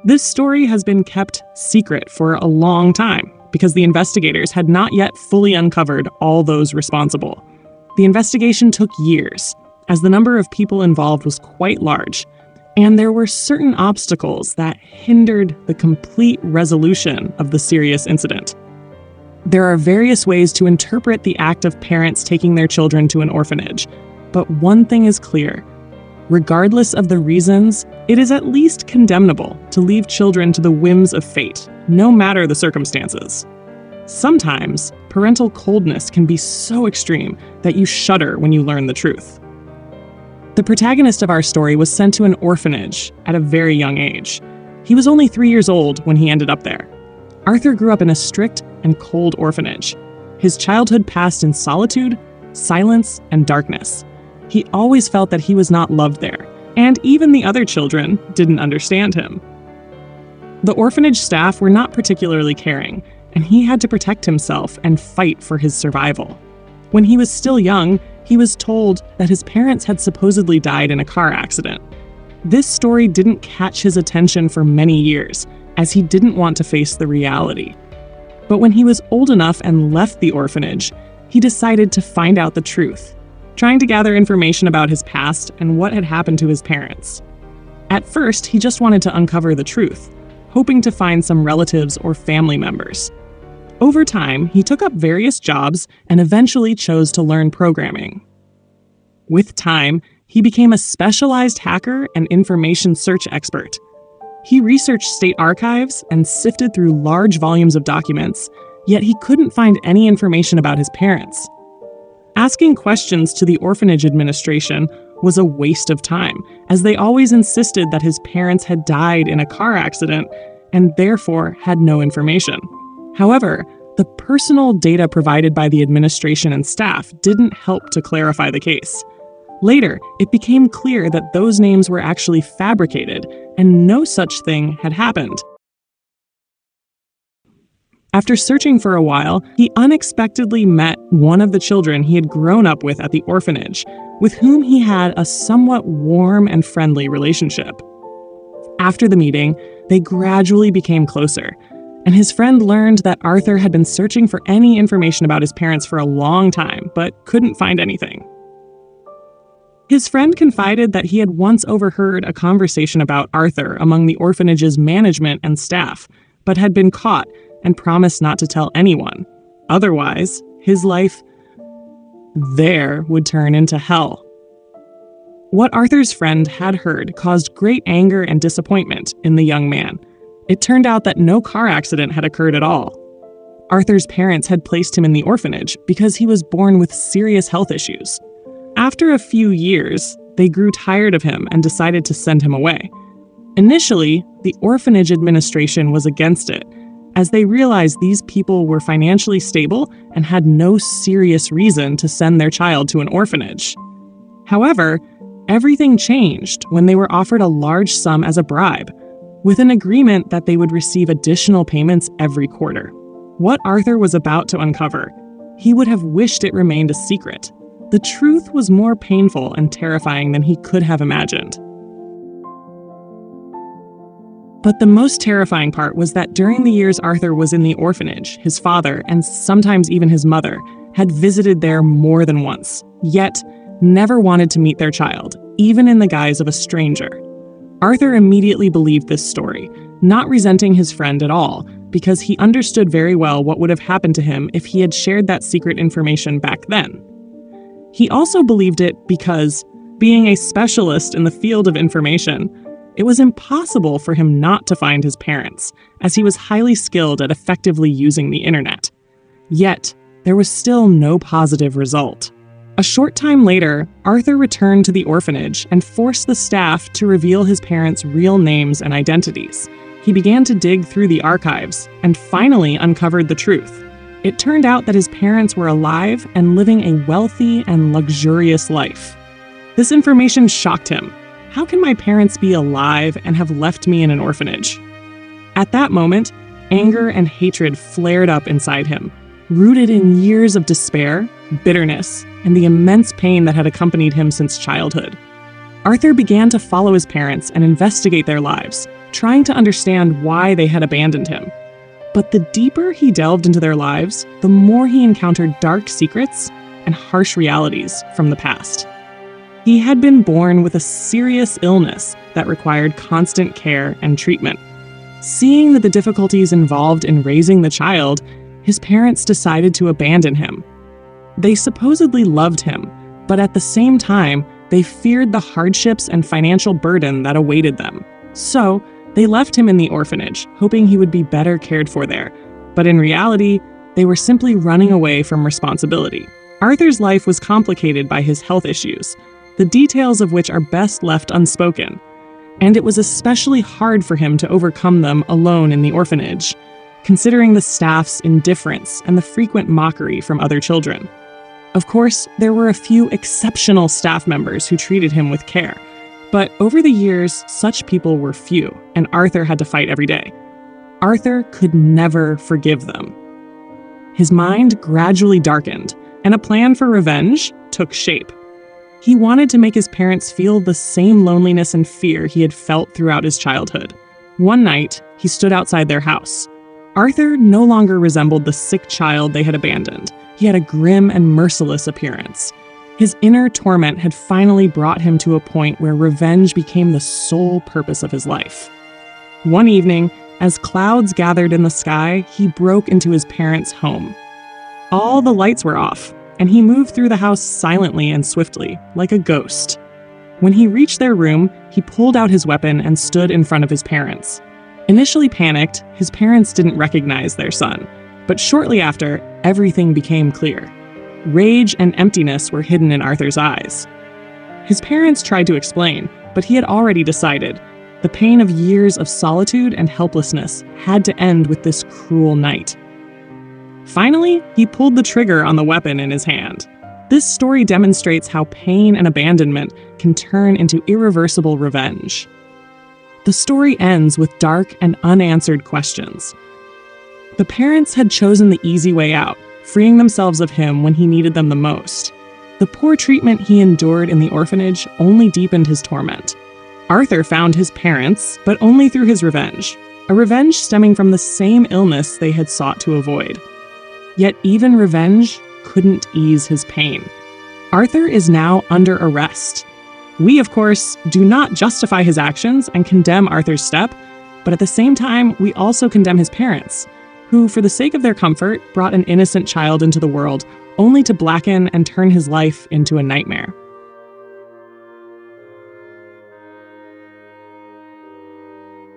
This story has been kept secret for a long time because the investigators had not yet fully uncovered all those responsible. The investigation took years, as the number of people involved was quite large, and there were certain obstacles that hindered the complete resolution of the serious incident. There are various ways to interpret the act of parents taking their children to an orphanage, but one thing is clear. Regardless of the reasons, it is at least condemnable to leave children to the whims of fate, no matter the circumstances. Sometimes, parental coldness can be so extreme that you shudder when you learn the truth. The protagonist of our story was sent to an orphanage at a very young age. He was only 3 years old when he ended up there. Arthur grew up in a strict and cold orphanage. His childhood passed in solitude, silence, and darkness. He always felt that he was not loved there, and even the other children didn't understand him. The orphanage staff were not particularly caring, and he had to protect himself and fight for his survival. When he was still young, he was told that his parents had supposedly died in a car accident. This story didn't catch his attention for many years, as he didn't want to face the reality. But when he was old enough and left the orphanage, he decided to find out the truth, trying to gather information about his past and what had happened to his parents. At first, he just wanted to uncover the truth, hoping to find some relatives or family members. Over time, he took up various jobs and eventually chose to learn programming. With time, he became a specialized hacker and information search expert. He researched state archives and sifted through large volumes of documents, yet he couldn't find any information about his parents. Asking questions to the orphanage administration was a waste of time, as they always insisted that his parents had died in a car accident and therefore had no information. However, the personal data provided by the administration and staff didn't help to clarify the case. Later, it became clear that those names were actually fabricated, and no such thing had happened. After searching for a while, he unexpectedly met one of the children he had grown up with at the orphanage, with whom he had a somewhat warm and friendly relationship. After the meeting, they gradually became closer, and his friend learned that Arthur had been searching for any information about his parents for a long time, but couldn't find anything. His friend confided that he had once overheard a conversation about Arthur among the orphanage's management and staff, but had been caught and promised not to tell anyone. Otherwise, his life there would turn into hell. What Arthur's friend had heard caused great anger and disappointment in the young man. It turned out that no car accident had occurred at all. Arthur's parents had placed him in the orphanage because he was born with serious health issues. After a few years, they grew tired of him and decided to send him away. Initially, the orphanage administration was against it, as they realized these people were financially stable and had no serious reason to send their child to an orphanage. However, everything changed when they were offered a large sum as a bribe, with an agreement that they would receive additional payments every quarter. What Arthur was about to uncover, he would have wished it remained a secret. The truth was more painful and terrifying than he could have imagined. But the most terrifying part was that during the years Arthur was in the orphanage, his father, and sometimes even his mother, had visited there more than once, yet never wanted to meet their child, even in the guise of a stranger. Arthur immediately believed this story, not resenting his friend at all, because he understood very well what would have happened to him if he had shared that secret information back then. He also believed it because, being a specialist in the field of information, it was impossible for him not to find his parents, as he was highly skilled at effectively using the internet. Yet, there was still no positive result. A short time later, Arthur returned to the orphanage and forced the staff to reveal his parents' real names and identities. He began to dig through the archives and finally uncovered the truth. It turned out that his parents were alive and living a wealthy and luxurious life. This information shocked him. How can my parents be alive and have left me in an orphanage? At that moment, anger and hatred flared up inside him, rooted in years of despair, bitterness, and the immense pain that had accompanied him since childhood. Arthur began to follow his parents and investigate their lives, trying to understand why they had abandoned him. But the deeper he delved into their lives, the more he encountered dark secrets and harsh realities from the past. He had been born with a serious illness that required constant care and treatment. Seeing the difficulties involved in raising the child, his parents decided to abandon him. They supposedly loved him, but at the same time, they feared the hardships and financial burden that awaited them. So, they left him in the orphanage, hoping he would be better cared for there. But in reality, they were simply running away from responsibility. Arthur's life was complicated by his health issues, the details of which are best left unspoken. And it was especially hard for him to overcome them alone in the orphanage, considering the staff's indifference and the frequent mockery from other children. Of course, there were a few exceptional staff members who treated him with care. But over the years, such people were few, and Arthur had to fight every day. Arthur could never forgive them. His mind gradually darkened, and a plan for revenge took shape. He wanted to make his parents feel the same loneliness and fear he had felt throughout his childhood. One night, he stood outside their house. Arthur no longer resembled the sick child they had abandoned. He had a grim and merciless appearance. His inner torment had finally brought him to a point where revenge became the sole purpose of his life. One evening, as clouds gathered in the sky, he broke into his parents' home. All the lights were off, and he moved through the house silently and swiftly, like a ghost. When he reached their room, he pulled out his weapon and stood in front of his parents. Initially panicked, his parents didn't recognize their son, but shortly after, everything became clear. Rage and emptiness were hidden in Arthur's eyes. His parents tried to explain, but he had already decided. The pain of years of solitude and helplessness had to end with this cruel night. Finally, he pulled the trigger on the weapon in his hand. This story demonstrates how pain and abandonment can turn into irreversible revenge. The story ends with dark and unanswered questions. The parents had chosen the easy way out, freeing themselves of him when he needed them the most. The poor treatment he endured in the orphanage only deepened his torment. Arthur found his parents, but only through his revenge, a revenge stemming from the same illness they had sought to avoid. Yet even revenge couldn't ease his pain. Arthur is now under arrest. We, of course, do not justify his actions and condemn Arthur's step, but at the same time, we also condemn his parents, who, for the sake of their comfort, brought an innocent child into the world, only to blacken and turn his life into a nightmare.